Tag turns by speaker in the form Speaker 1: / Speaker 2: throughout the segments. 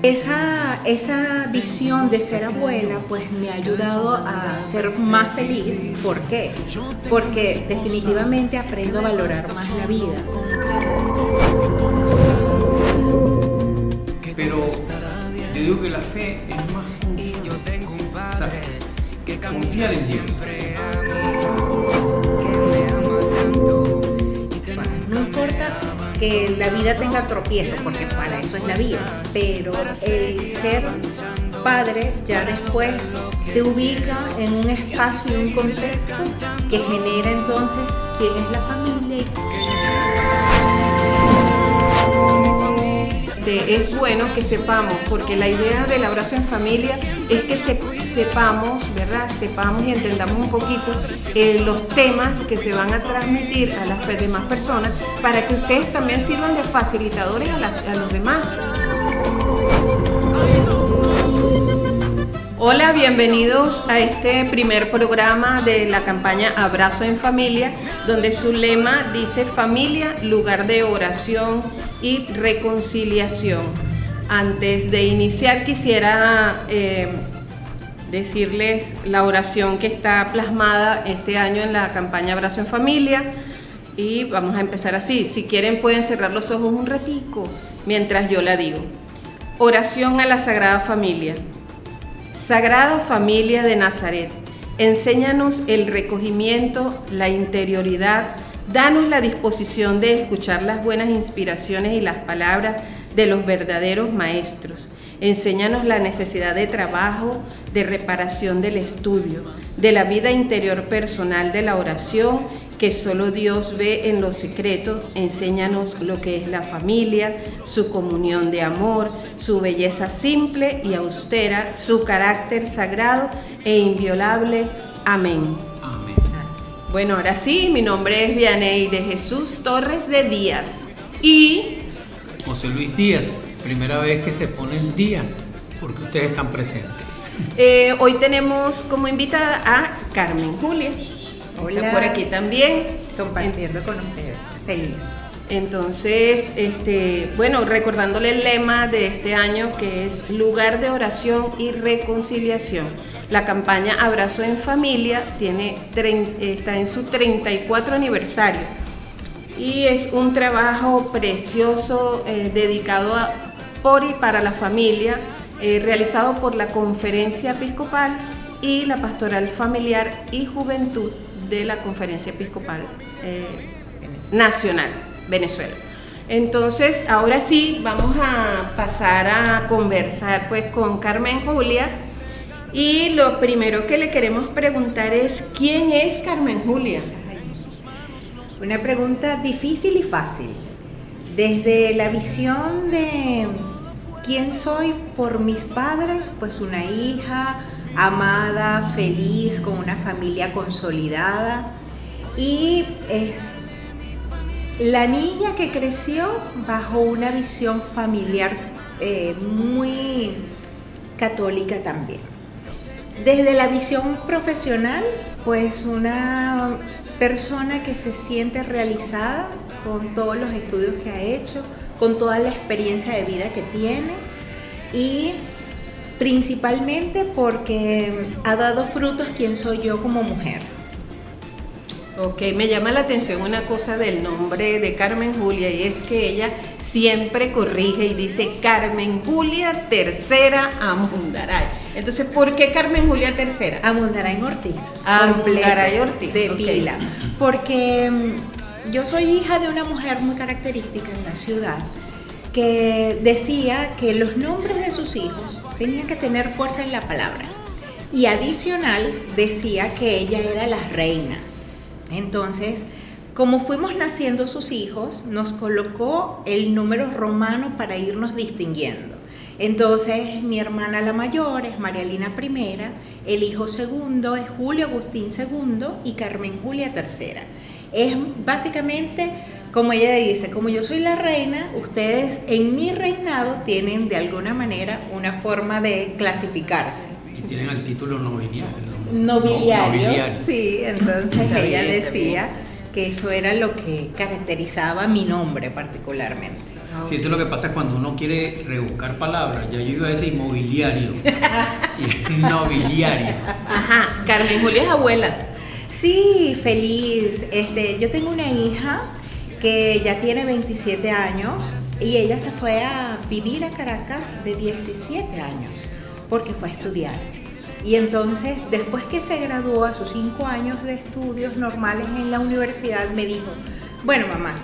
Speaker 1: Esa visión de ser abuela pues me ha ayudado a ser más feliz. ¿Por qué? Porque definitivamente aprendo a valorar más la vida.
Speaker 2: Pero yo digo que la fe es más confiar en Dios.
Speaker 1: No importa que la vida tenga tropiezos, porque para eso es la vida, pero el ser padre ya después te ubica en un espacio y un contexto que genera entonces quién es la familia.
Speaker 3: Es bueno que sepamos, porque la idea del abrazo en familia es que sepamos, ¿verdad? Sepamos y entendamos un poquito los temas que se van a transmitir a las demás personas para que ustedes también sirvan de facilitadores a los demás. Hola, bienvenidos a este primer programa de la campaña Abrazo en Familia, donde su lema dice familia, lugar de oración y reconciliación. Antes de iniciar quisiera decirles la oración que está plasmada este año en la campaña Abrazo en Familia y vamos a empezar así. Si quieren pueden cerrar los ojos un ratico mientras yo la digo. Oración a la Sagrada Familia. Sagrada Familia de Nazaret, enséñanos el recogimiento, la interioridad, danos la disposición de escuchar las buenas inspiraciones y las palabras de los verdaderos maestros. Enséñanos la necesidad de trabajo, de reparación del estudio, de la vida interior personal de la oración que solo Dios ve en lo secreto. Enséñanos lo que es la familia, su comunión de amor, su belleza simple y austera, su carácter sagrado e inviolable. Amén.
Speaker 2: Amén.
Speaker 3: Bueno, ahora sí, mi nombre es Vianey de Jesús Torres de Díaz y
Speaker 2: José Luis Díaz, primera vez que se pone el Díaz, porque ustedes están presentes.
Speaker 3: Hoy tenemos como invitada a Carmen Julia.
Speaker 1: Hola.
Speaker 3: Está por aquí también.
Speaker 1: Compartiendo con ustedes. Feliz.
Speaker 3: Entonces, bueno, recordándole el lema de este año que es lugar de oración y reconciliación. La campaña Abrazo en Familia está en su 34 aniversario y es un trabajo precioso dedicado por y para la familia, realizado por la Conferencia Episcopal y la Pastoral Familiar y Juventud de la Conferencia Episcopal Nacional, Venezuela. Entonces, ahora sí, vamos a pasar a conversar pues con Carmen Julia y lo primero que le queremos preguntar es ¿quién es Carmen Julia?
Speaker 1: Una pregunta difícil y fácil. Desde la visión de quién soy por mis padres, pues una hija amada, feliz, con una familia consolidada, y es la niña que creció bajo una visión familiar muy católica también. Desde la visión profesional, pues una persona que se siente realizada con todos los estudios que ha hecho, con toda la experiencia de vida que tiene y principalmente porque ha dado frutos quién soy yo como mujer.
Speaker 3: Ok, me llama la atención una cosa del nombre de Carmen Julia y es que ella siempre corrige y dice Carmen Julia Tercera Amundaray. Entonces, ¿por qué Carmen Julia Tercera?
Speaker 1: Amundaray Ortiz.
Speaker 3: Amundaray Ortiz.
Speaker 1: De
Speaker 3: Okay.
Speaker 1: pila. Porque yo soy hija de una mujer muy característica en la ciudad que decía que los nombres de sus hijos tenían que tener fuerza en la palabra. Y adicional decía que ella era la reina. Entonces, como fuimos naciendo sus hijos, nos colocó el número romano para irnos distinguiendo. Entonces, mi hermana la mayor es María Lina I, el hijo segundo es Julio Agustín II y Carmen Julia III. Es básicamente, como ella dice, como yo soy la reina, ustedes en mi reinado tienen de alguna manera una forma de clasificarse.
Speaker 2: Y tienen el título nobiliario.
Speaker 1: Nobiliario. Sí, entonces
Speaker 3: Está
Speaker 1: ella
Speaker 3: bien,
Speaker 1: decía que eso era lo que caracterizaba mi nombre particularmente.
Speaker 2: Sí, eso es lo que pasa cuando uno quiere rebuscar palabras. Ya yo iba a decir mobiliario y nobiliario.
Speaker 3: Ajá, Carmen Julia es abuela.
Speaker 1: Sí, feliz. Yo tengo una hija que ya tiene 27 años y ella se fue a vivir a Caracas de 17 años porque fue a estudiar. Y entonces, después que se graduó a sus 5 años de estudios normales en la universidad, me dijo, bueno, mamá,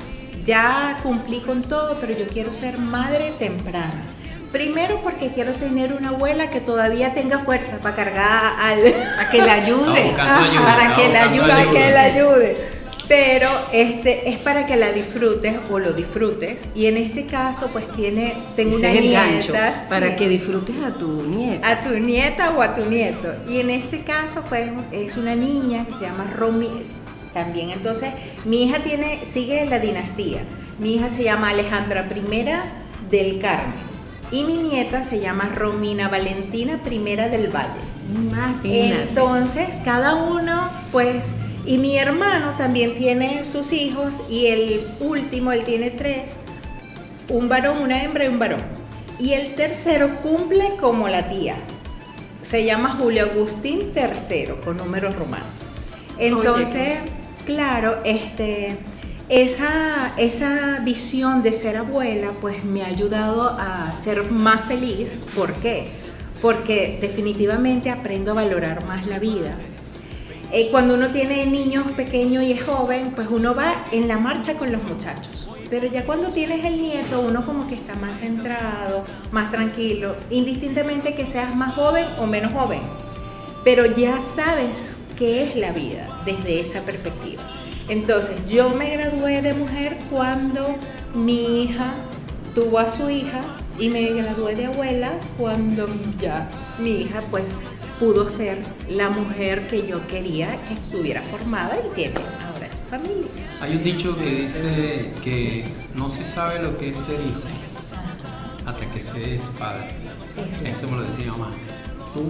Speaker 1: ya cumplí con todo, pero yo quiero ser madre temprana. Primero porque quiero tener una abuela que todavía tenga fuerza para cargar
Speaker 3: Para que la ayude.
Speaker 1: para que la ayude. Pero es para que la disfrutes o lo disfrutes. Y en este caso, pues tengo una nieta.
Speaker 3: Gancho, para que disfrutes a tu nieta.
Speaker 1: A tu nieta o a tu nieto. Y en este caso, pues es una niña que se llama Romy. También, entonces, mi hija sigue la dinastía. Mi hija se llama Alejandra I del Carmen. Y mi nieta se llama Romina Valentina I del Valle.
Speaker 3: Imagínate.
Speaker 1: Entonces, cada uno, pues, y mi hermano también tiene sus hijos, y el último, él tiene 3, un varón, una hembra y un varón. Y el tercero cumple como la tía. Se llama Julio Agustín III, con números romanos. Entonces, claro, esa visión de ser abuela pues me ha ayudado a ser más feliz. ¿Por qué? Porque definitivamente aprendo a valorar más la vida. Cuando uno tiene niños pequeños y es joven, pues uno va en la marcha con los muchachos. Pero ya cuando tienes el nieto, uno como que está más centrado, más tranquilo, indistintamente que seas más joven o menos joven. Pero ya sabes qué es la vida desde esa perspectiva. Entonces, yo me gradué de mujer cuando mi hija tuvo a su hija, y me gradué de abuela cuando ya mi hija pues pudo ser la mujer que yo quería que estuviera formada y tiene ahora su familia.
Speaker 2: Hay un dicho que dice que no se sabe lo que es ser hijo hasta que se es padre. Eso me lo decía mi mamá. Tú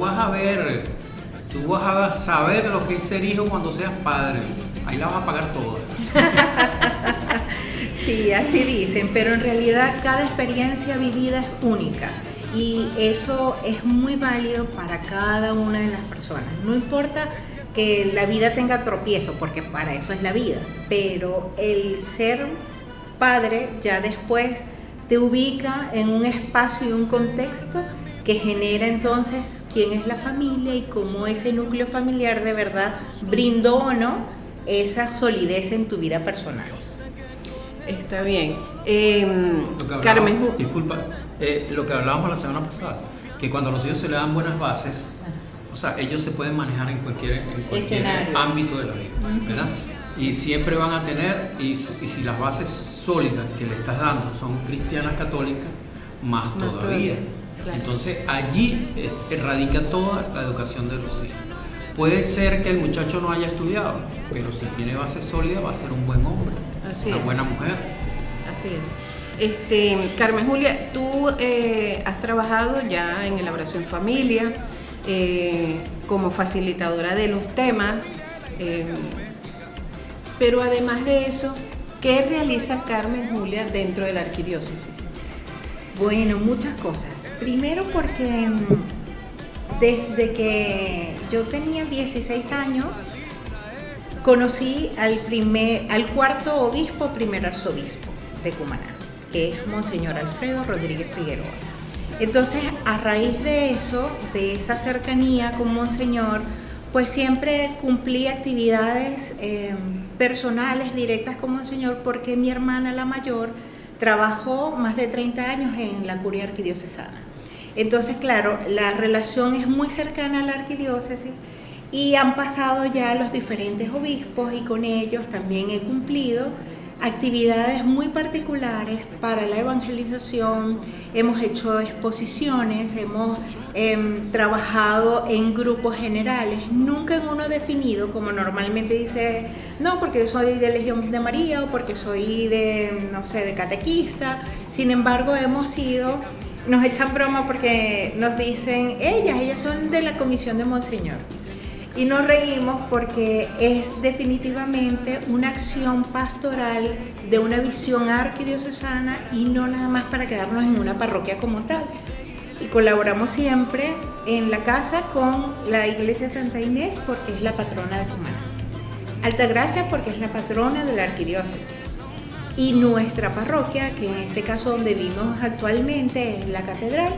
Speaker 2: vas a saber lo que es ser hijo cuando seas padre. Ahí la vas a pagar toda.
Speaker 1: Sí, así dicen, pero en realidad cada experiencia vivida es única y eso es muy válido para cada una de las personas. No importa que la vida tenga tropiezo, porque para eso es la vida, pero el ser padre ya después te ubica en un espacio y un contexto que genera entonces quién es la familia y cómo ese núcleo familiar de verdad brindó o no esa solidez en tu vida personal.
Speaker 3: Está bien. Carmen,
Speaker 2: disculpa, lo que hablábamos la semana pasada, que cuando a los hijos se le dan buenas bases, o sea, ellos se pueden manejar en cualquier ámbito de la vida, ¿verdad? Y siempre van a tener, y si las bases sólidas que le estás dando son cristianas católicas, más todavía. Claro. Entonces allí radica toda la educación de los hijos. Puede ser que el muchacho no haya estudiado, pero si tiene base sólida va a ser un buen hombre, una buena mujer.
Speaker 3: Así es. Carmen Julia, tú has trabajado ya en Elaboración Familia como facilitadora de los temas, pero además de eso, ¿qué realiza Carmen Julia dentro de la arquidiócesis?
Speaker 1: Bueno, muchas cosas. Primero porque desde que yo tenía 16 años, conocí al cuarto obispo, primer arzobispo de Cumaná, que es Monseñor Alfredo Rodríguez Figueroa. Entonces, a raíz de eso, de esa cercanía con Monseñor, pues siempre cumplí actividades personales directas con Monseñor, porque mi hermana, la mayor, trabajó más de 30 años en la curia arquidiocesana. Entonces, claro, la relación es muy cercana a la arquidiócesis y han pasado ya los diferentes obispos y con ellos también he cumplido actividades muy particulares para la evangelización. Hemos hecho exposiciones, hemos trabajado en grupos generales, nunca en uno definido, como normalmente dice, no, porque soy de Legión de María o porque soy de, no sé, de catequista. Sin embargo, nos echan broma porque nos dicen, ellas son de la comisión de Monseñor. Y nos reímos porque es definitivamente una acción pastoral de una visión arquidiocesana y no nada más para quedarnos en una parroquia como tal. Y colaboramos siempre en la casa con la Iglesia Santa Inés porque es la patrona de Cumaná. Altagracia porque es la patrona de la arquidiócesis. Y nuestra parroquia, que en este caso donde vivimos actualmente es la catedral,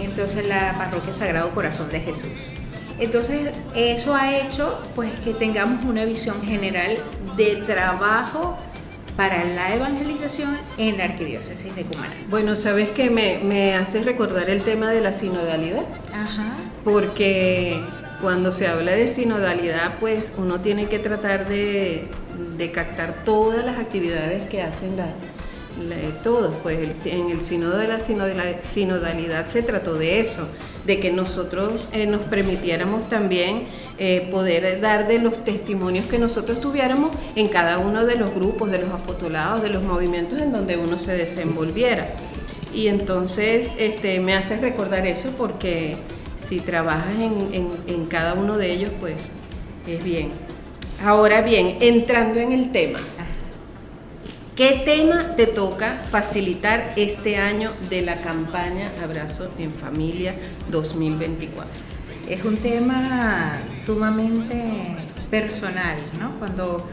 Speaker 1: entonces la parroquia Sagrado Corazón de Jesús. Entonces eso ha hecho pues que tengamos una visión general de trabajo para la evangelización en la arquidiócesis de Cumaná.
Speaker 3: Bueno, ¿sabes qué? Me hace recordar el tema de la sinodalidad.
Speaker 1: Ajá.
Speaker 3: Porque cuando se habla de sinodalidad, pues uno tiene que tratar de captar todas las actividades que hacen todos. Pues en el sínodo de la sinodalidad se trató de eso, de que nosotros nos permitiéramos también poder dar de los testimonios que nosotros tuviéramos en cada uno de los grupos, de los apostolados, de los movimientos en donde uno se desenvolviera. Y entonces me hace recordar eso porque si trabajas en cada uno de ellos, pues es bien. Ahora bien, entrando en el tema, ¿qué tema te toca facilitar este año de la campaña Abrazo en Familia 2024?
Speaker 1: Es un tema sumamente personal, ¿no? Cuando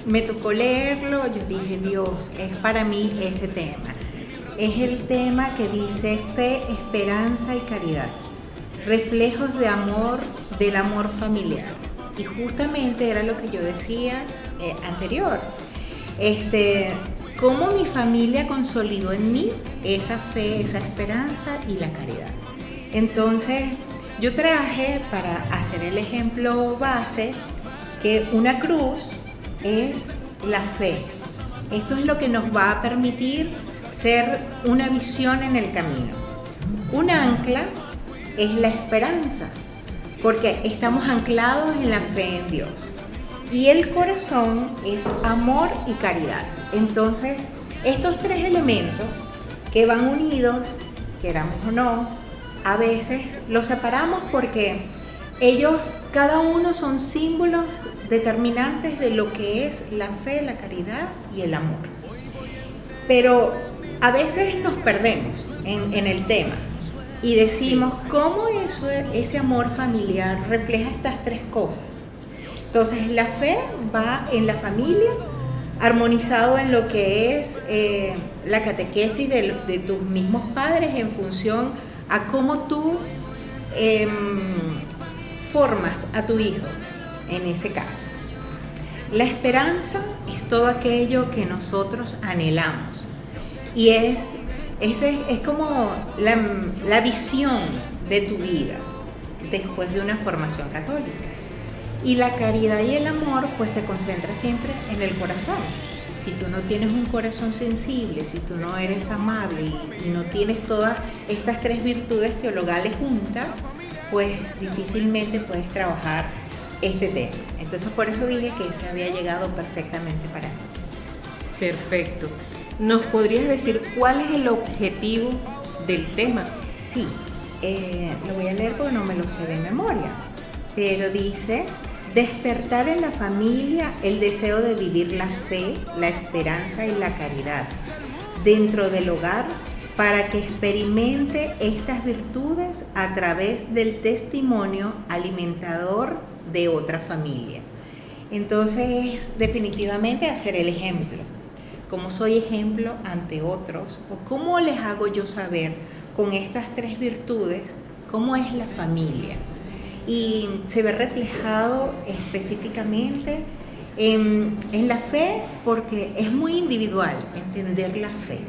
Speaker 1: me tocó leerlo, yo dije, Dios, es para mí ese tema. Es el tema que dice fe, esperanza y caridad, reflejos de amor, del amor familiar. Y justamente era lo que yo decía anterior. Cómo mi familia consolidó en mí esa fe, esa esperanza y la caridad. Entonces, yo traje para hacer el ejemplo base que una cruz es la fe. Esto es lo que nos va a permitir ser una visión en el camino. Un ancla es la esperanza, porque estamos anclados en la fe en Dios. Y el corazón es amor y caridad. Entonces, estos tres elementos que van unidos, queramos o no, a veces los separamos porque ellos, cada uno son símbolos determinantes de lo que es la fe, la caridad y el amor. Pero a veces nos perdemos en el tema y decimos, ¿cómo ese amor familiar refleja estas tres cosas? Entonces la fe va en la familia, armonizado en lo que es la catequesis de tus mismos padres en función a cómo tú formas a tu hijo en ese caso. La esperanza es todo aquello que nosotros anhelamos y es como la visión de tu vida después de una formación católica. Y la caridad y el amor pues se concentra siempre en el corazón. Si tú no tienes un corazón sensible, si tú no eres amable y no tienes todas estas tres virtudes teologales juntas, pues difícilmente puedes trabajar este tema. Entonces por eso dije que ese había llegado perfectamente para mí.
Speaker 3: Perfecto. ¿Nos podrías decir cuál es el objetivo del tema?
Speaker 1: Sí, lo voy a leer porque no me lo sé de memoria, pero dice: despertar en la familia el deseo de vivir la fe, la esperanza y la caridad dentro del hogar para que experimente estas virtudes a través del testimonio alimentador de otra familia. Entonces, definitivamente hacer el ejemplo. ¿Cómo soy ejemplo ante otros? ¿O cómo les hago yo saber con estas tres virtudes cómo es la familia? Y se ve reflejado específicamente en la fe, porque es muy individual entender la fe.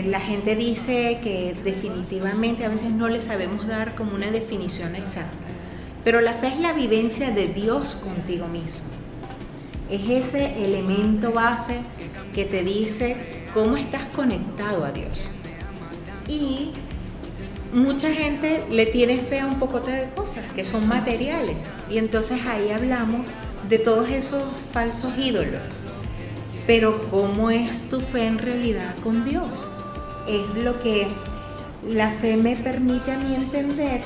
Speaker 1: La gente dice que definitivamente a veces no le sabemos dar como una definición exacta, pero la fe es la vivencia de Dios contigo mismo. Es ese elemento base que te dice cómo estás conectado a Dios. Y mucha gente le tiene fe a un pocote de cosas que son materiales, y entonces ahí hablamos de todos esos falsos ídolos. Pero ¿cómo es tu fe en realidad con Dios? Es lo que la fe me permite a mí entender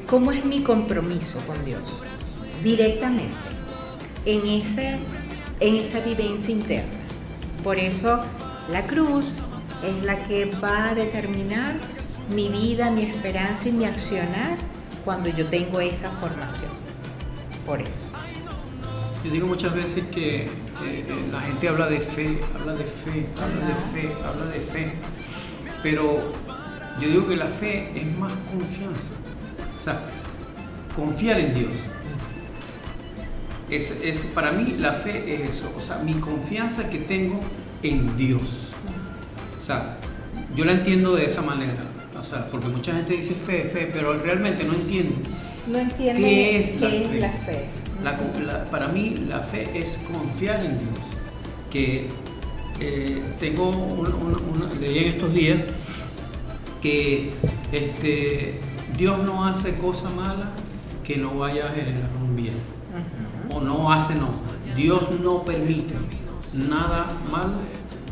Speaker 1: ¿cómo es mi compromiso con Dios? Directamente, en esa vivencia interna. Por eso la cruz es la que va a determinar mi vida, mi esperanza y mi accionar cuando yo tengo esa formación. Por eso.
Speaker 2: Yo digo muchas veces que la gente habla de fe, habla de fe, pero yo digo que la fe es más confianza, o sea, confiar en Dios. Para mí la fe es eso, o sea, mi confianza que tengo en Dios. O sea, yo la entiendo de esa manera, o sea, porque mucha gente dice fe, pero realmente no entiende.
Speaker 1: No entiende
Speaker 2: qué es
Speaker 1: la fe.
Speaker 2: Para mí la fe es confiar en Dios. Que leí en estos días que Dios no hace cosa mala que no vaya a generar un bien. O Dios no permite nada malo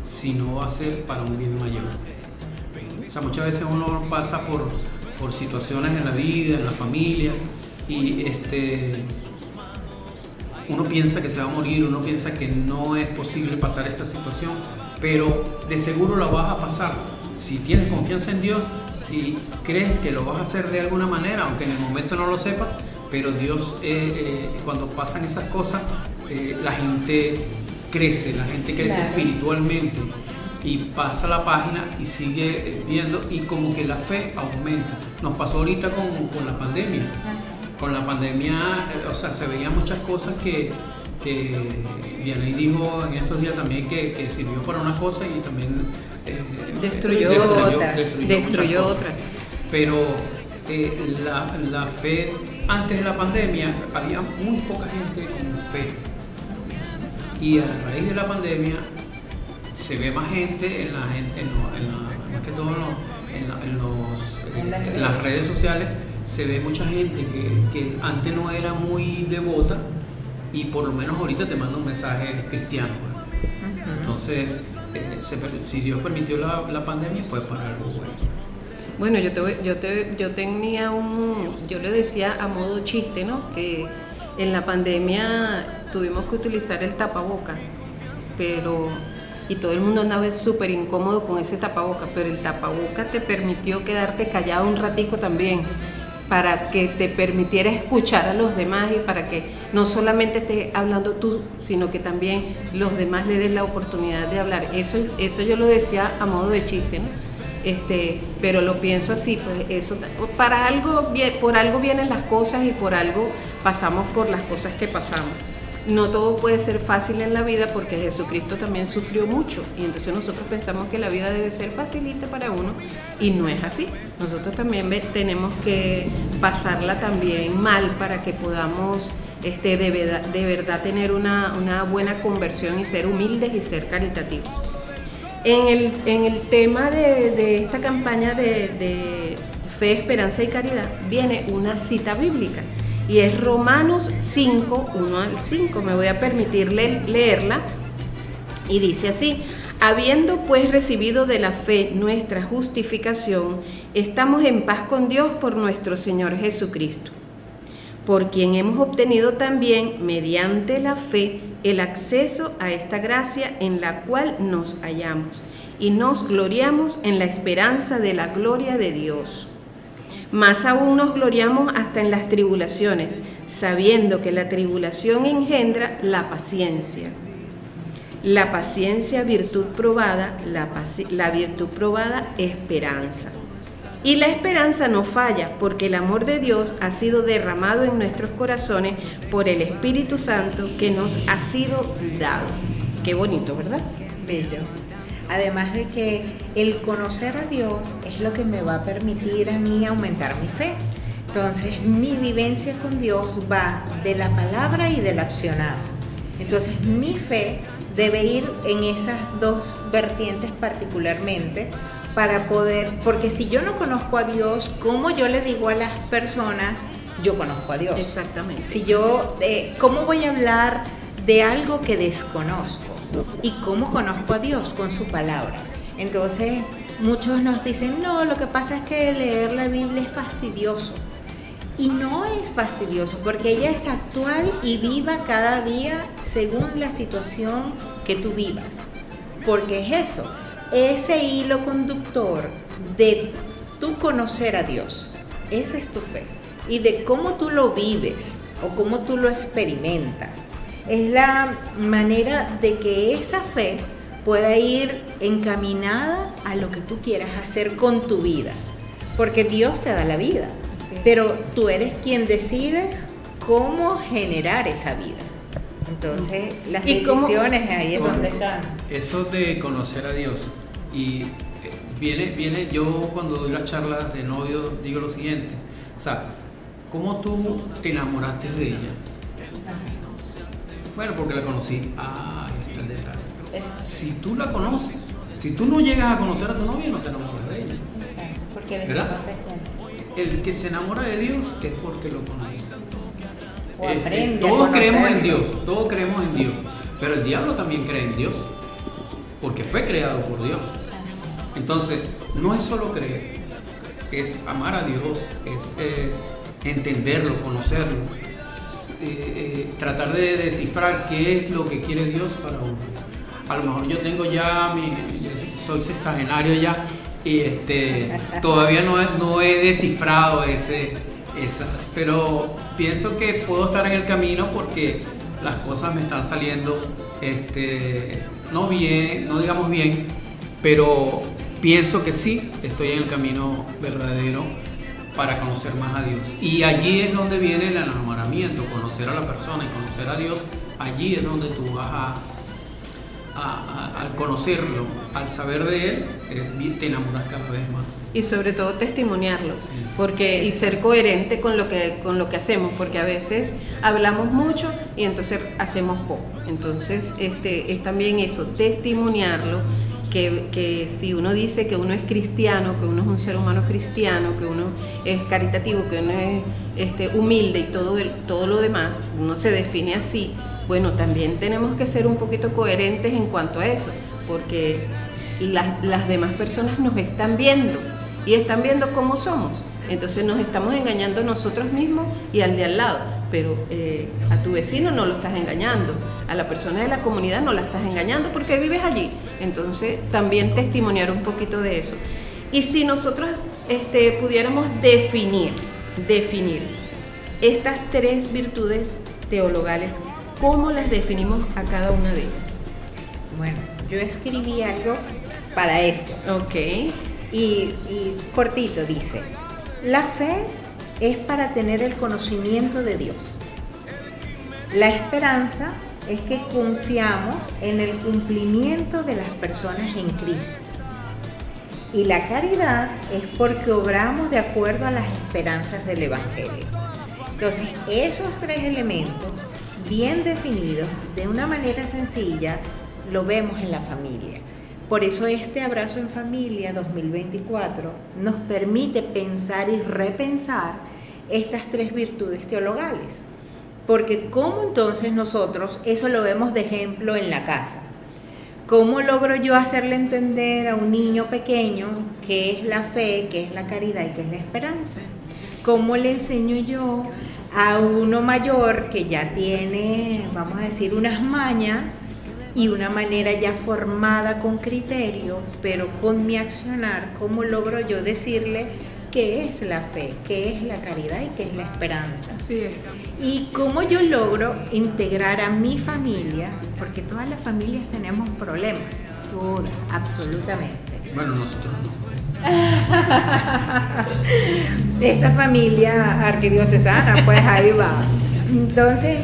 Speaker 2: si no va a ser para un bien mayor. O sea, muchas veces uno pasa por situaciones en la vida, en la familia, y uno piensa que se va a morir, uno piensa que no es posible pasar esta situación, pero de seguro la vas a pasar. Si tienes confianza en Dios y crees que lo vas a hacer de alguna manera, aunque en el momento no lo sepas, pero Dios, cuando pasan esas cosas, la gente crece claro, espiritualmente, y pasa la página y sigue viendo, y como que la fe aumenta. Nos pasó ahorita con la pandemia. Con la pandemia, o sea, se veían muchas cosas que Vianney dijo en estos días también que sirvió para una cosa y también
Speaker 3: destruyó otras.
Speaker 2: Pero la fe, antes de la pandemia, había muy poca gente con fe. Y a raíz de la pandemia se ve más gente en las redes sociales. Se ve mucha gente que antes no era muy devota y por lo menos ahorita te manda un mensaje cristiano. Entonces, si Dios permitió la pandemia, fue para algo bueno.
Speaker 3: Bueno, yo le decía a modo chiste, ¿no? Que en la pandemia tuvimos que utilizar el tapabocas, y todo el mundo andaba súper incómodo con ese tapabocas, pero el tapabocas te permitió quedarte callado un ratico también, para que te permitiera escuchar a los demás y para que no solamente estés hablando tú, sino que también los demás le den la oportunidad de hablar. Eso yo lo decía a modo de chiste, ¿no? Pero lo pienso así, pues eso, por algo vienen las cosas y por algo pasamos por las cosas que pasamos. No todo puede ser fácil en la vida porque Jesucristo también sufrió mucho, y entonces nosotros pensamos que la vida debe ser facilita para uno, y no es así. Nosotros también tenemos que pasarla también mal para que podamos de verdad tener una buena conversión y ser humildes y ser caritativos. En el tema de esta campaña de fe, esperanza y caridad viene una cita bíblica, y es Romanos 5, 1 al 5. Me voy a permitir leerla, y dice así: habiendo pues recibido de la fe nuestra justificación, estamos en paz con Dios por nuestro Señor Jesucristo, por quien hemos obtenido también, mediante la fe, el acceso a esta gracia en la cual nos hallamos, y nos gloriamos en la esperanza de la gloria de Dios. Más aún nos gloriamos hasta en las tribulaciones, sabiendo que la tribulación engendra la paciencia. La paciencia, virtud probada, la virtud probada, esperanza. Y la esperanza no falla, porque el amor de Dios ha sido derramado en nuestros corazones por el Espíritu Santo que nos ha sido dado. Qué bonito, ¿verdad?
Speaker 1: Bello. Además de que el conocer a Dios es lo que me va a permitir a mí aumentar mi fe. Entonces, mi vivencia con Dios va de la palabra y del accionar. Entonces, mi fe debe ir en esas dos vertientes particularmente, para poder, porque si yo no conozco a Dios, ¿cómo yo le digo a las personas, yo conozco a Dios?
Speaker 3: Exactamente.
Speaker 1: Si yo, ¿cómo voy a hablar de algo que desconozco? ¿Y cómo conozco a Dios? Con su palabra. Entonces, muchos nos dicen, no, lo que pasa es que leer la Biblia es fastidioso. Y no es fastidioso, porque ella es actual y viva cada día según la situación que tú vivas. Porque es eso, ese hilo conductor de tú conocer a Dios, esa es tu fe. Y de cómo tú lo vives o cómo tú lo experimentas, es la manera de que esa fe pueda ir encaminada a lo que tú quieras hacer con tu vida. Porque Dios te da la vida. Sí. Pero tú eres quien decides cómo generar esa vida. Entonces, las decisiones ahí es donde están.
Speaker 2: Eso de conocer a Dios. Y viene, yo cuando doy las charlas de novio digo lo siguiente. O sea, ¿cómo tú te enamoraste de ella? Bueno, porque la conocí. Ah, ahí está el detalle. Si tú la conoces, si tú no llegas a conocer a tu novia, no te enamoras de ella.
Speaker 1: Porque
Speaker 2: ¿verdad? El que se enamora de Dios es porque lo conoce.
Speaker 1: O aprende
Speaker 2: todos creemos en Dios, pero el diablo también cree en Dios, porque fue creado por Dios. Entonces, no es solo creer, es amar a Dios, es entenderlo, conocerlo, tratar de descifrar qué es lo que quiere Dios para uno. A lo mejor yo tengo ya soy sexagenario ya, y todavía no he descifrado pero pienso que puedo estar en el camino porque las cosas me están saliendo no bien, no digamos bien, pero pienso que sí estoy en el camino verdadero para conocer más a Dios. Y allí es donde viene el enamoramiento, conocer a la persona y conocer a Dios. Allí es donde tú vas al conocerlo, al saber de él, te enamoras cada vez más.
Speaker 3: Y sobre todo testimoniarlo,
Speaker 2: Sí.
Speaker 3: y ser coherente con lo que hacemos, porque a veces hablamos mucho y entonces hacemos poco. Entonces es también eso, testimoniarlo, que si uno dice que uno es cristiano, que uno es un ser humano cristiano, que uno es caritativo, que uno es humilde y todo lo demás, uno se define así. Bueno, también tenemos que ser un poquito coherentes en cuanto a eso, porque las demás personas nos están viendo y están viendo cómo somos. Entonces nos estamos engañando nosotros mismos y al de al lado, pero a tu vecino no lo estás engañando, a la persona de la comunidad no la estás engañando porque vives allí. Entonces también testimoniar un poquito de eso. Y si nosotros pudiéramos definir estas 3 virtudes teologales, ¿cómo las definimos a cada una de ellas?
Speaker 1: Bueno, yo escribí algo para eso.
Speaker 3: Ok.
Speaker 1: Y cortito dice, la fe es para tener el conocimiento de Dios. La esperanza es que confiamos en el cumplimiento de las personas en Cristo. Y la caridad es porque obramos de acuerdo a las esperanzas del Evangelio. Entonces, esos 3 elementos bien definidos, de una manera sencilla, lo vemos en la familia. Por eso este Abrazo en Familia 2024 nos permite pensar y repensar estas 3 virtudes teologales. Porque ¿cómo entonces nosotros eso lo vemos de ejemplo en la casa? ¿Cómo logro yo hacerle entender a un niño pequeño qué es la fe, qué es la caridad y qué es la esperanza? ¿Cómo le enseño yo a uno mayor que ya tiene, vamos a decir, unas mañas y una manera ya formada con criterio, pero con mi accionar, cómo logro yo decirle qué es la fe, qué es la caridad y qué es la esperanza?
Speaker 3: Así es.
Speaker 1: Y cómo yo logro integrar a mi familia, porque todas las familias tenemos problemas, todas, absolutamente.
Speaker 2: Bueno, nosotros no.
Speaker 1: Esta familia arquidiocesana, pues ahí va. Entonces,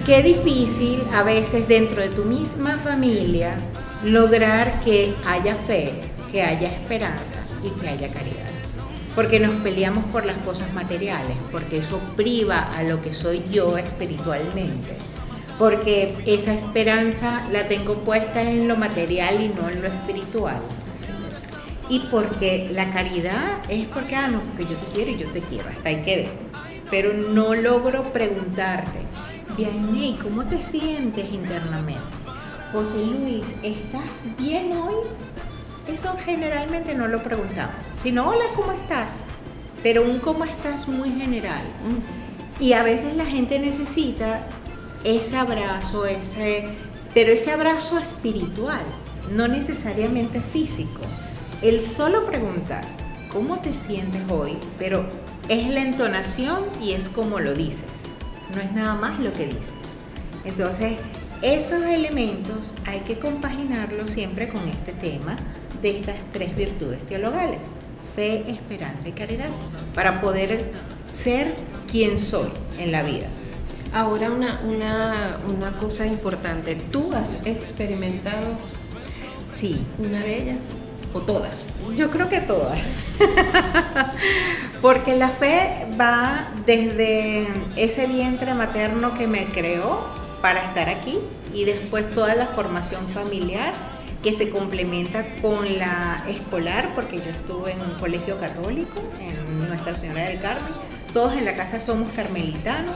Speaker 1: qué difícil a veces dentro de tu misma familia lograr que haya fe, que haya esperanza y que haya caridad. Porque nos peleamos por las cosas materiales, porque eso priva a lo que soy yo espiritualmente. Porque esa esperanza la tengo puesta en lo material y no en lo espiritual. Y porque la caridad es porque, no, porque yo te quiero y yo te quiero, hasta ahí quedé. Pero no logro preguntarte, Vianney, ¿cómo te sientes internamente? José Luis, ¿estás bien hoy? Eso generalmente no lo preguntamos, sino, hola, ¿cómo estás? pero un cómo estás muy general. Y a veces la gente necesita ese abrazo, pero ese abrazo espiritual, no necesariamente físico. El solo preguntar cómo te sientes hoy, pero es la entonación y es como lo dices, no es nada más lo que dices. Entonces, esos elementos hay que compaginarlos siempre con este tema de estas 3 virtudes teologales: fe, esperanza y caridad, para poder ser quien soy en la vida.
Speaker 3: Ahora una cosa importante, ¿tú has experimentado
Speaker 1: Sí.
Speaker 3: una de ellas o todas?
Speaker 1: Yo creo que todas. Porque la fe va desde ese vientre materno que me creó para estar aquí, y después toda la formación familiar que se complementa con la escolar, porque yo estuve en un colegio católico, en Nuestra Señora del Carmen. Todos en la casa somos carmelitanos,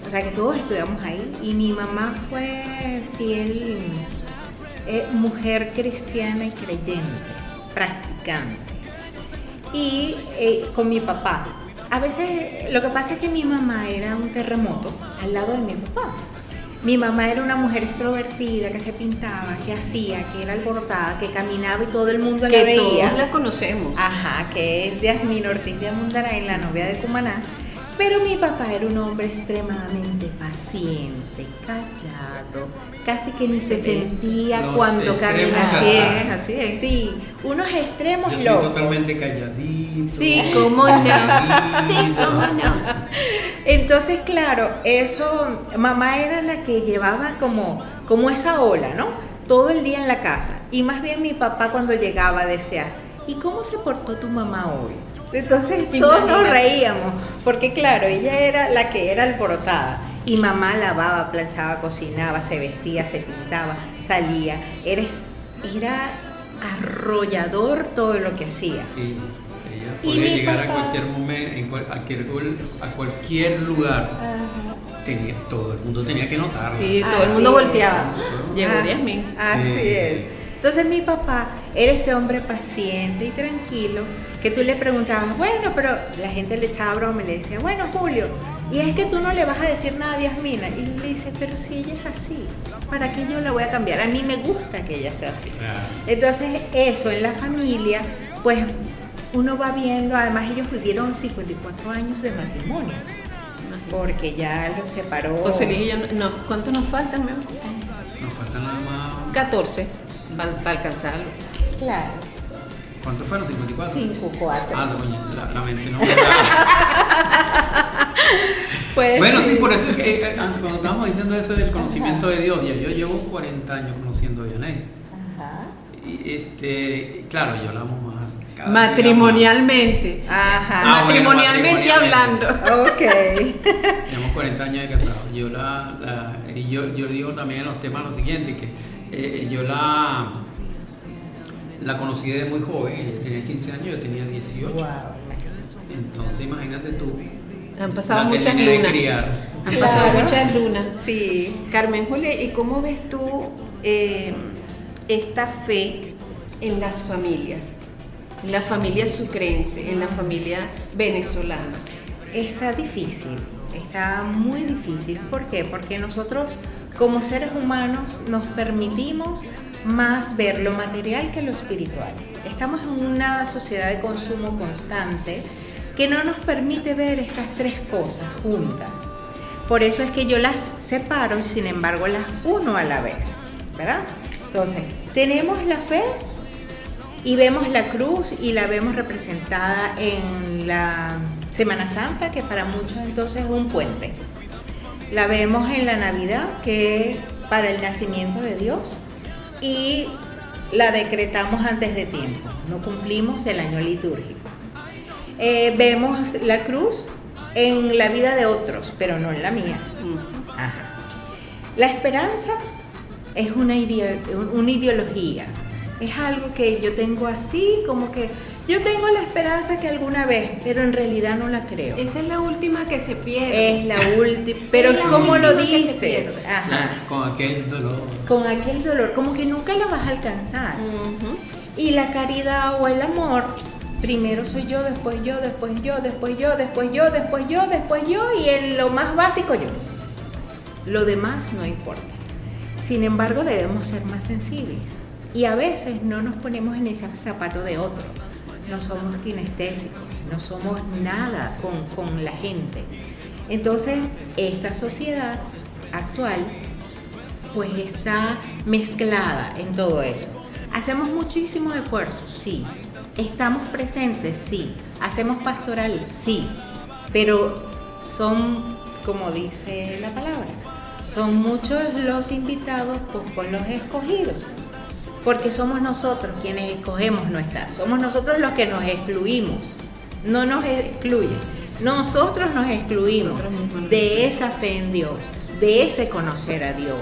Speaker 1: o sea que todos estudiamos ahí, y mi mamá fue fiel mujer cristiana y creyente, practicante. Y con mi papá, a veces lo que pasa es que mi mamá era un terremoto al lado de mi papá. Mi mamá era una mujer extrovertida, que se pintaba, que hacía, que era alborotada, que caminaba y todo el mundo la veía.
Speaker 3: Que todos la conocemos.
Speaker 1: Ajá, que es Yasmín Ortiz de Amundaray, la novia de Cumaná. Pero mi papá era un hombre extremadamente paciente, callado, casi que ni se sentía cuando caminaba.
Speaker 3: Así es.
Speaker 1: Sí, unos extremos
Speaker 2: locos.
Speaker 1: Yo
Speaker 2: soy totalmente calladito.
Speaker 3: Sí, cómo no. Sí, cómo no.
Speaker 1: Entonces, claro, eso, mamá era la que llevaba como esa ola, ¿no? Todo el día en la casa. Y más bien mi papá cuando llegaba decía, ¿y cómo se portó tu mamá hoy? Entonces todos nos reíamos, porque claro, ella era la que era alborotada, y mamá lavaba, planchaba, cocinaba, se vestía, se pintaba, salía, era arrollador todo lo que hacía.
Speaker 2: Sí, ella podía llegar a cualquier momento, a cualquier lugar. Todo el mundo tenía que notarlo.
Speaker 3: Sí, todo el mundo volteaba. Llegó Yasmín.
Speaker 1: Así es. Entonces mi papá era ese hombre paciente y tranquilo, que tú le preguntabas, bueno, pero la gente le echaba broma y le decía, bueno, Julio, y es que tú no le vas a decir nada a Yasmina. Y le dice, pero si ella es así, ¿para qué yo la voy a cambiar? A mí me gusta que ella sea así. Entonces eso en la familia, pues uno va viendo, además ellos vivieron 54 años de matrimonio, porque ya los separó.
Speaker 3: José Luis y yo, no, ¿cuánto nos faltan, mi amor?
Speaker 2: Nos faltan nada más
Speaker 3: 14 para alcanzarlo.
Speaker 1: Claro.
Speaker 2: ¿Cuántos fueron? 54.
Speaker 1: 54.
Speaker 2: Ah, no, la mente no.
Speaker 1: Pues
Speaker 2: bueno, sí, por eso es que cuando estábamos diciendo eso del conocimiento de Dios, ya yo llevo 40 años conociendo a Yaney.
Speaker 1: Ajá.
Speaker 2: Y claro, yo la amo más.
Speaker 3: Matrimonialmente.
Speaker 1: Ajá.
Speaker 3: Matrimonialmente hablando.
Speaker 1: Ok.
Speaker 2: Llevamos 40 años de casados. Yo digo también en los temas lo siguiente, que yo la conocí desde muy joven. Ella tenía 15 años, yo tenía 18.
Speaker 1: Wow.
Speaker 2: Entonces imagínate tú.
Speaker 3: Han pasado muchas lunas. Han pasado muchas lunas.
Speaker 1: Sí.
Speaker 3: Carmen Julia, ¿y cómo ves tú esta fe en las familias? En la familia sucrense, en la familia venezolana.
Speaker 1: Está difícil, está muy difícil. ¿Por qué? Porque nosotros como seres humanos nos permitimos más ver lo material que lo espiritual. Estamos en una sociedad de consumo constante que no nos permite ver estas 3 cosas juntas. Por eso es que yo las separo y sin embargo las uno a la vez, ¿verdad? Entonces, tenemos la fe y vemos la cruz y la vemos representada en la Semana Santa, que para muchos entonces es un puente. La vemos en la Navidad, que es para el nacimiento de Dios, y la decretamos antes de tiempo, no cumplimos el año litúrgico. Vemos la cruz en la vida de otros, pero no en la mía. Ajá. La esperanza es una ideología, es algo que yo tengo así, como que yo tengo la esperanza que alguna vez, pero en realidad no la creo.
Speaker 3: Esa es la última que se pierde.
Speaker 1: Es la última, pero es como lo dices.
Speaker 2: Ajá. Con aquel dolor.
Speaker 1: Con aquel dolor, como que nunca lo vas a alcanzar. Y la caridad o el amor primero soy yo, después yo, después yo, después yo, después yo, después yo, después yo, y en lo más básico yo. Lo demás no importa. Sin embargo, debemos ser más sensibles. Y a veces no nos ponemos en ese zapato de otro. No somos kinestésicos, no somos nada con la gente. Entonces, esta sociedad actual pues está mezclada en todo eso. Hacemos muchísimos esfuerzos, sí. Estamos presentes, sí. Hacemos pastoral, sí. Pero son, como dice la palabra, son muchos los invitados con los escogidos. Porque somos nosotros quienes escogemos no estar. Somos nosotros los que nos excluimos. No nos excluyen. Nosotros nos excluimos de esa fe en Dios, de ese conocer a Dios,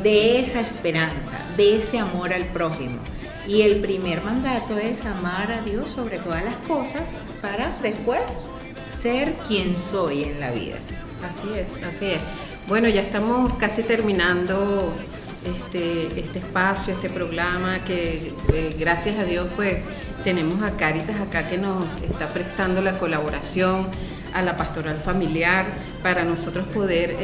Speaker 1: de esa esperanza, de ese amor al prójimo. Y el primer mandato es amar a Dios sobre todas las cosas para después ser quien soy en la vida.
Speaker 3: Así es, así es. Bueno, ya estamos casi terminando este espacio, este programa que gracias a Dios pues tenemos a Cáritas acá que nos está prestando la colaboración a la pastoral familiar para nosotros poder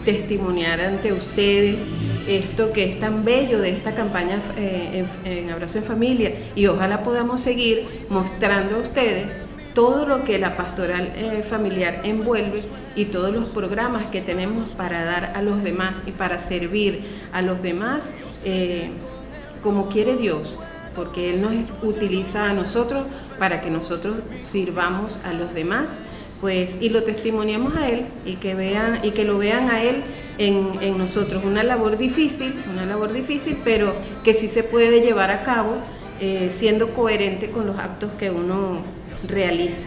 Speaker 3: testimoniar ante ustedes esto que es tan bello de esta campaña en Abrazo en Familia, y ojalá podamos seguir mostrando a ustedes todo lo que la pastoral familiar envuelve y todos los programas que tenemos para dar a los demás y para servir a los demás como quiere Dios, porque Él nos utiliza a nosotros para que nosotros sirvamos a los demás, pues, y lo testimoniemos a Él y que lo vean a Él en nosotros. Una labor difícil, pero que sí se puede llevar a cabo siendo coherente con los actos que uno realiza.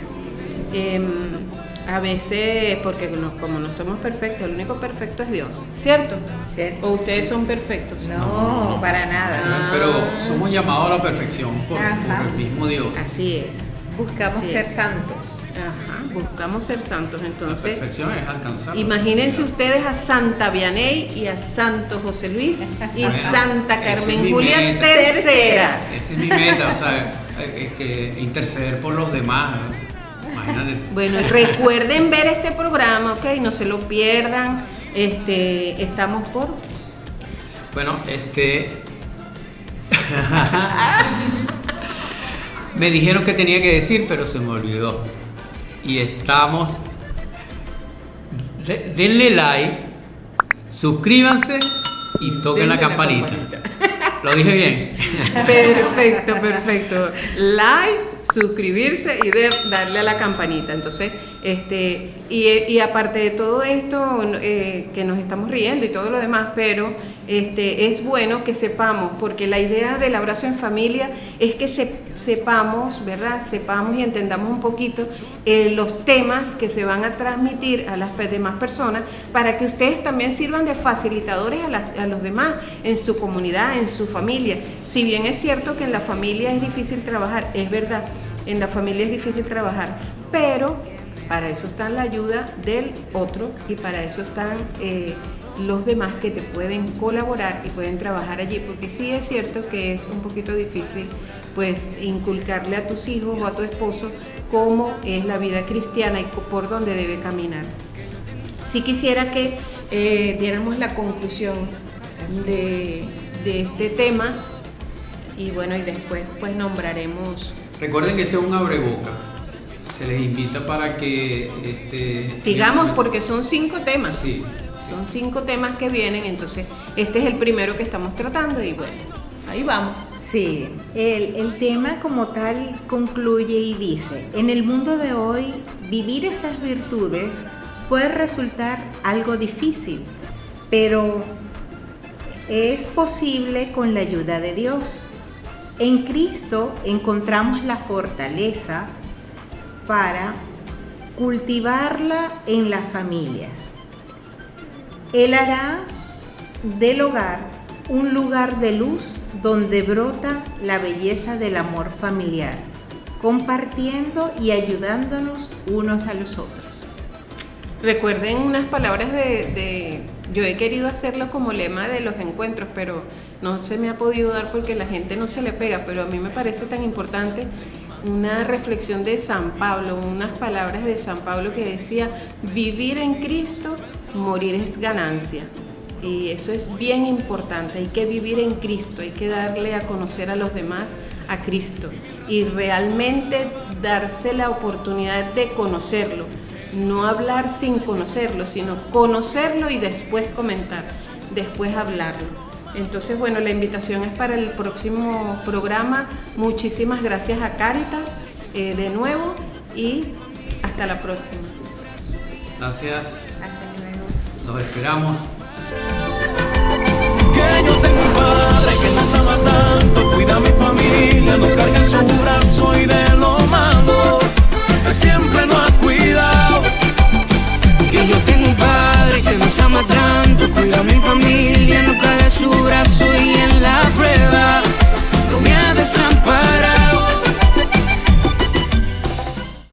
Speaker 3: A veces, porque como no somos perfectos, el único perfecto es Dios, ¿cierto?
Speaker 1: ¿Cierto?
Speaker 3: ¿O ustedes son perfectos?
Speaker 1: No, para nada.
Speaker 2: Pero somos llamados a la perfección por el mismo Dios.
Speaker 1: Así es. Buscamos ser santos.
Speaker 3: Ajá, buscamos ser santos. Entonces,
Speaker 2: la perfección es alcanzar.
Speaker 3: Imagínense ustedes a Santa Vianey y a Santo José Luis y Santa Carmen Julia tercera.
Speaker 2: Esa es mi meta, o sea, que interceder por los demás, ¿no? Imagínate.
Speaker 3: Bueno, recuerden ver este programa, ¿ok? No se lo pierdan. Estamos por...
Speaker 2: Bueno, me dijeron que tenía que decir, pero se me olvidó. Y estamos... Denle like, suscríbanse y toquen la campanita. ¿Lo dije bien?
Speaker 3: Perfecto. Like, suscribirse y darle a la campanita. Entonces, y aparte de todo esto, que nos estamos riendo y todo lo demás, pero es bueno que sepamos, porque la idea del abrazo en familia es que sepamos, ¿verdad? Sepamos y entendamos un poquito los temas que se van a transmitir a las demás personas, para que ustedes también sirvan de facilitadores a los demás en su comunidad, en su familia. Si bien es cierto que en la familia es difícil trabajar, es verdad, en la familia es difícil trabajar, pero para eso está la ayuda del otro y para eso están los demás que te pueden colaborar y pueden trabajar allí, porque sí es cierto que es un poquito difícil pues inculcarle a tus hijos o a tu esposo cómo es la vida cristiana y por dónde debe caminar. Sí quisiera que diéramos la conclusión de este tema y bueno, y después pues nombraremos.
Speaker 2: Recuerden que este es un abreboca. Se les invita para que
Speaker 3: sigamos, porque son 5 temas.
Speaker 2: Sí.
Speaker 3: Son 5 temas que vienen, entonces este es el primero que estamos tratando y bueno, ahí vamos.
Speaker 1: Sí, el tema como tal concluye y dice: en el mundo de hoy, vivir estas virtudes puede resultar algo difícil, pero es posible con la ayuda de Dios. En Cristo encontramos la fortaleza para cultivarla en las familias. Él hará del hogar un lugar de luz donde brota la belleza del amor familiar, compartiendo y ayudándonos unos a los otros.
Speaker 3: Recuerden unas palabras yo he querido hacerlo como lema de los encuentros, pero no se me ha podido dar porque la gente no se le pega, pero a mí me parece tan importante una reflexión de San Pablo, unas palabras de San Pablo que decía: vivir en Cristo, morir es ganancia. Y eso es bien importante, hay que vivir en Cristo, hay que darle a conocer a los demás a Cristo y realmente darse la oportunidad de conocerlo, no hablar sin conocerlo, sino conocerlo y después comentar, después hablarlo. Entonces, bueno, la invitación es para el próximo programa. Muchísimas gracias a Cáritas de nuevo y hasta la próxima.
Speaker 2: Gracias.
Speaker 1: Hasta luego.
Speaker 2: Los esperamos.
Speaker 4: Que yo tengo un padre que nos ama tanto, cuida a mi familia, nos carga